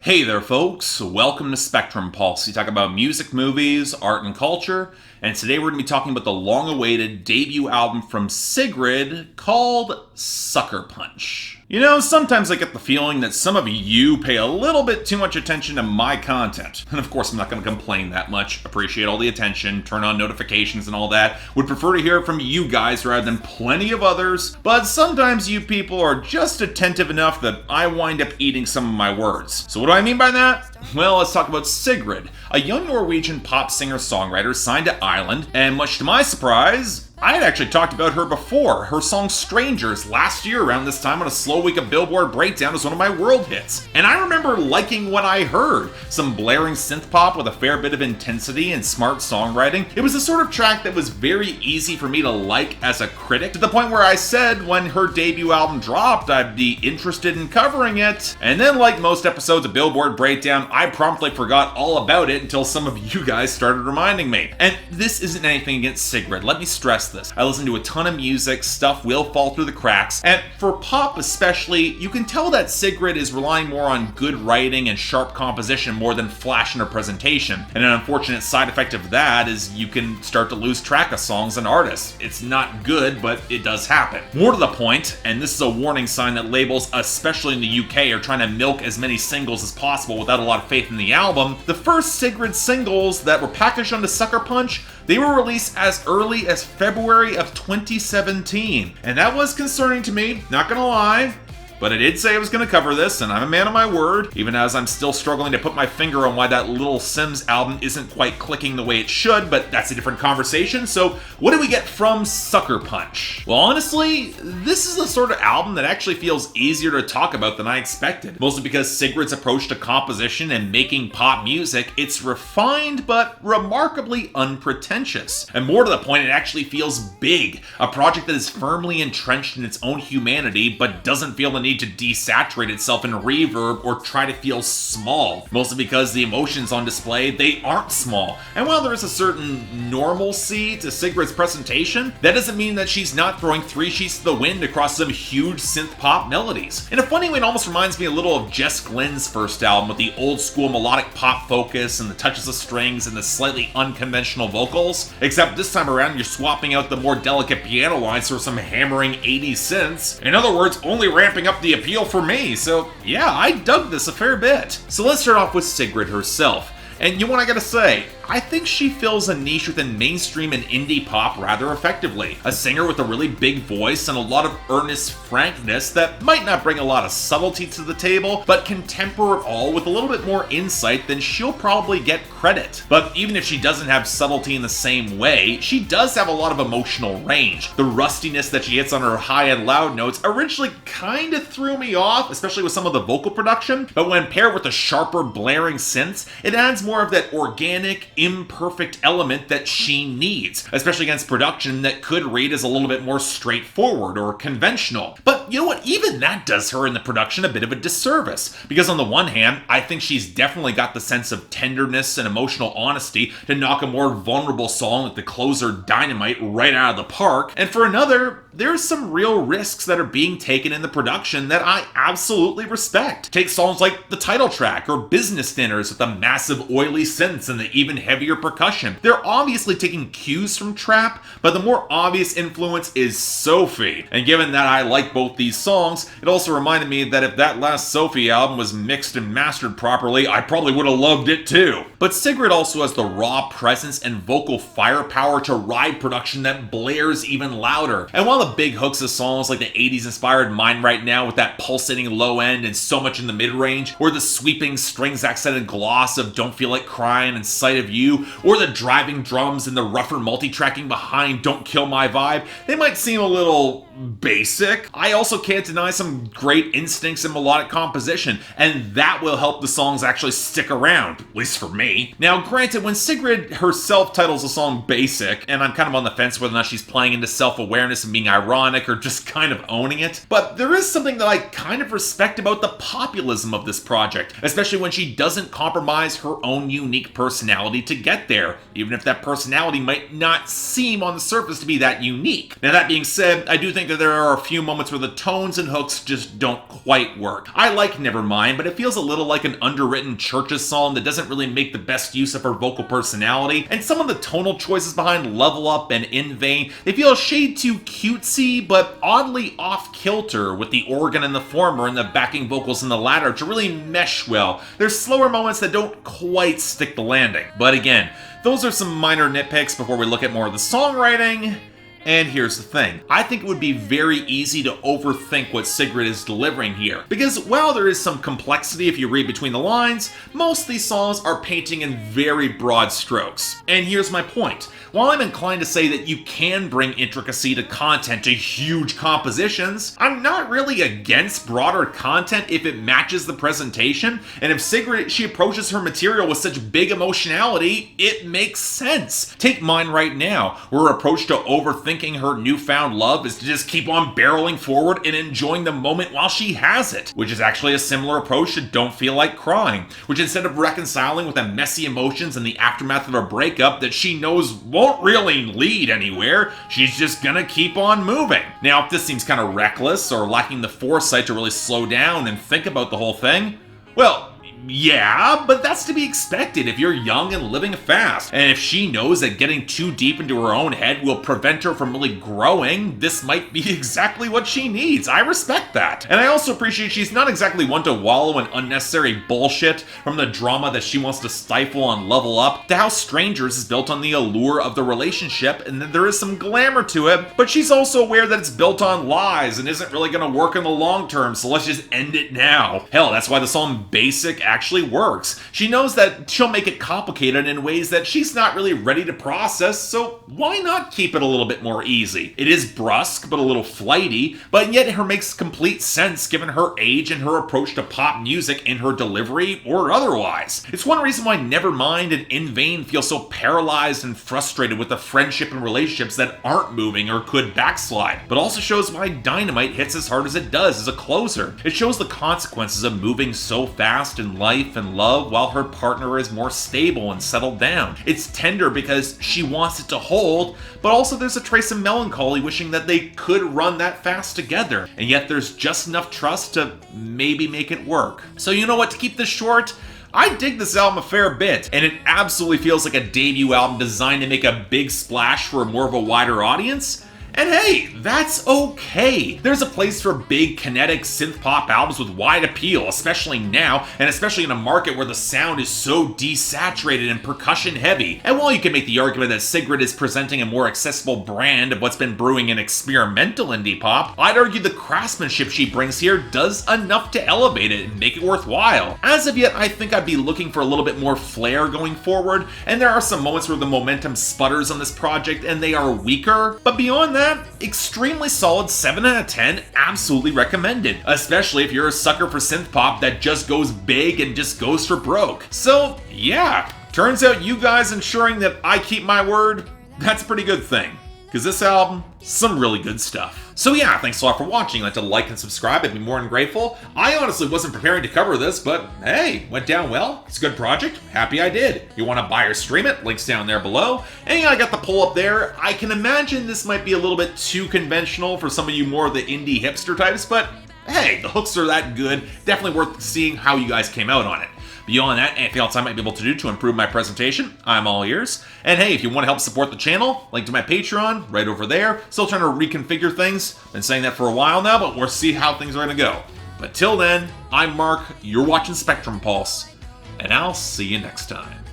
Hey there, folks. Welcome to Spectrum Pulse. We talk about music, movies, art, and culture. And today we're going to be talking about the long-awaited debut album from Sigrid called Sucker Punch. You know, sometimes I get the feeling that some of you pay a little bit too much attention to my content. And of course, I'm not going to complain that much. Appreciate all the attention, turn on notifications and all that. Would prefer to hear it from you guys rather than plenty of others. But sometimes you people are just attentive enough that I wind up eating some of my words. So what do I mean by that? Well, let's talk about Sigrid, a young Norwegian pop singer-songwriter signed to Island, and much to my surprise, I had actually talked about her before. Her song Strangers last year around this time on a slow week of Billboard Breakdown was one of my world hits. And I remember liking what I heard. Some blaring synthpop with a fair bit of intensity and smart songwriting. It was the sort of track that was very easy for me to like as a critic, to the point where I said when her debut album dropped, I'd be interested in covering it. And then, like most episodes of Billboard Breakdown, I promptly forgot all about it until some of you guys started reminding me. And this isn't anything against Sigrid, let me stress this. I listen to a ton of music, stuff will fall through the cracks, and for pop especially, you can tell that Sigrid is relying more on good writing and sharp composition more than flash in her presentation. And an unfortunate side effect of that is you can start to lose track of songs and artists. It's not good, but it does happen. More to the point, and this is a warning sign that labels, especially in the UK, are trying to milk as many singles as possible without a lot of faith in the album. The first Sigrid singles that were packaged onto Sucker Punch, they were released as early as February of 2017. And that was concerning to me, not gonna lie. But I did say I was going to cover this, and I'm a man of my word, even as I'm still struggling to put my finger on why that Little Sims album isn't quite clicking the way it should, but that's a different conversation. So what do we get from Sucker Punch? Well, honestly, this is the sort of album that actually feels easier to talk about than I expected. Mostly because Sigrid's approach to composition and making pop music, it's refined but remarkably unpretentious. And more to the point, it actually feels big. A project that is firmly entrenched in its own humanity, but doesn't feel the need to desaturate itself in reverb or try to feel small, mostly because the emotions on display, they aren't small. And while there is a certain normalcy to Sigrid's presentation, that doesn't mean that she's not throwing three sheets to the wind across some huge synth pop melodies. In a funny way, it almost reminds me a little of Jess Glenn's first album with the old school melodic pop focus and the touches of strings and the slightly unconventional vocals, except this time around you're swapping out the more delicate piano lines for some hammering 80s synths. In other words, only ramping up the appeal for me, so yeah, I dug this a fair bit. So let's start off with Sigrid herself. And you know what I gotta say? I think she fills a niche within mainstream and indie pop rather effectively. A singer with a really big voice and a lot of earnest frankness that might not bring a lot of subtlety to the table, but can temper it all with a little bit more insight than she'll probably get credit. But even if she doesn't have subtlety in the same way, she does have a lot of emotional range. The rustiness that she hits on her high and loud notes originally kind of threw me off, especially with some of the vocal production, but when paired with the sharper, blaring synths, it adds more of that organic, imperfect element that she needs, especially against production that could read as a little bit more straightforward or conventional. But you know what? Even that does her in the production a bit of a disservice, because on the one hand, I think she's definitely got the sense of tenderness and emotional honesty to knock a more vulnerable song like the closer Dynamite right out of the park, and for another, there's some real risks that are being taken in the production that I absolutely respect. Take songs like the title track or Business Dinners with the massive oily synths and the even heavier percussion. They're obviously taking cues from trap, but the more obvious influence is Sophie. And given that I like both these songs, it also reminded me that if that last Sophie album was mixed and mastered properly, I probably would have loved it too. But Sigrid also has the raw presence and vocal firepower to ride production that blares even louder. And while the big hooks of songs like the 80s inspired Mine Right Now with that pulsating low end and so much in the mid-range, or the sweeping strings accented gloss of Don't Feel Like Crying and Sight of You, or the driving drums and the rougher multi-tracking behind Don't Kill My Vibe, they might seem a little basic. I also can't deny some great instincts in melodic composition, and that will help the songs actually stick around, at least for me. Now, granted, when Sigrid herself titles a song basic, and I'm kind of on the fence whether or not she's playing into self-awareness and being ironic or just kind of owning it, but there is something that I kind of respect about the populism of this project, especially when she doesn't compromise her own unique personality to get there, even if that personality might not seem on the surface to be that unique. Now, that being said, I do think think that there are a few moments where the tones and hooks just don't quite work. I like Nevermind, but it feels a little like an underwritten Churches song that doesn't really make the best use of her vocal personality, and some of the tonal choices behind Level Up and In Vain, they feel a shade too cutesy, but oddly off-kilter, with the organ in the former and the backing vocals in the latter to really mesh well. There's slower moments that don't quite stick the landing. But again, those are some minor nitpicks before we look at more of the songwriting. And here's the thing, I think it would be very easy to overthink what Sigrid is delivering here, because while there is some complexity if you read between the lines, most of these songs are painting in very broad strokes. And here's my point. While I'm inclined to say that you can bring intricacy to content to huge compositions, I'm not really against broader content if it matches the presentation, and if Sigrid, she approaches her material with such big emotionality, it makes sense. Take mine right now, where her approach to overthinking her newfound love is to just keep on barreling forward and enjoying the moment while she has it, which is actually a similar approach to Don't Feel Like Crying, which instead of reconciling with the messy emotions in the aftermath of a breakup that she knows won't really lead anywhere, she's just gonna keep on moving. Now, if this seems kind of reckless or lacking the foresight to really slow down and think about the whole thing, well, yeah, but that's to be expected if you're young and living fast. And if she knows that getting too deep into her own head will prevent her from really growing, this might be exactly what she needs. I respect that. And I also appreciate she's not exactly one to wallow in unnecessary bullshit, from the drama that she wants to stifle on Level Up to how Strangers is built on the allure of the relationship and that there is some glamour to it, but she's also aware that it's built on lies and isn't really gonna work in the long term, so let's just end it now. Hell, that's why the song Basic actually works. She knows that she'll make it complicated in ways that she's not really ready to process, so why not keep it a little bit more easy? It is brusque, but a little flighty, but yet it makes complete sense given her age and her approach to pop music in her delivery or otherwise. It's one reason why Nevermind and In Vain feel so paralyzed and frustrated with the friendship and relationships that aren't moving or could backslide, but also shows why Dynamite hits as hard as it does as a closer. It shows the consequences of moving so fast in life and love while her partner is more stable and settled down. It's tender because she wants it to hold, but also there's a trace of melancholy wishing that they could run that fast together, and yet there's just enough trust to maybe make it work. So you know what, to keep this short, I dig this album a fair bit, and it absolutely feels like a debut album designed to make a big splash for more of a wider audience. And hey, that's okay. There's a place for big, kinetic synth-pop albums with wide appeal, especially now, and especially in a market where the sound is so desaturated and percussion-heavy. And while you can make the argument that Sigrid is presenting a more accessible brand of what's been brewing in experimental indie pop, I'd argue the craftsmanship she brings here does enough to elevate it and make it worthwhile. As of yet, I think I'd be looking for a little bit more flair going forward, and there are some moments where the momentum sputters on this project and they are weaker, but beyond that, extremely solid 7 out of 10, absolutely recommended, especially if you're a sucker for synth pop that just goes big and just goes for broke. So yeah, turns out you guys ensuring that I keep my word, that's a pretty good thing, because this album, some really good stuff. So yeah, thanks a lot for watching. Like to like and subscribe, I'd be more than grateful. I honestly wasn't preparing to cover this, but hey, went down well. It's a good project, happy I did. You want to buy or stream it, links down there below. And yeah, I got the poll up there. I can imagine this might be a little bit too conventional for some of you more of the indie hipster types, but hey, the hooks are that good. Definitely worth seeing how you guys came out on it. Beyond that, anything else I might be able to do to improve my presentation, I'm all ears. And hey, if you want to help support the channel, link to my Patreon right over there. Still trying to reconfigure things. Been saying that for a while now, but we'll see how things are going to go. But till then, I'm Mark, you're watching Spectrum Pulse, and I'll see you next time.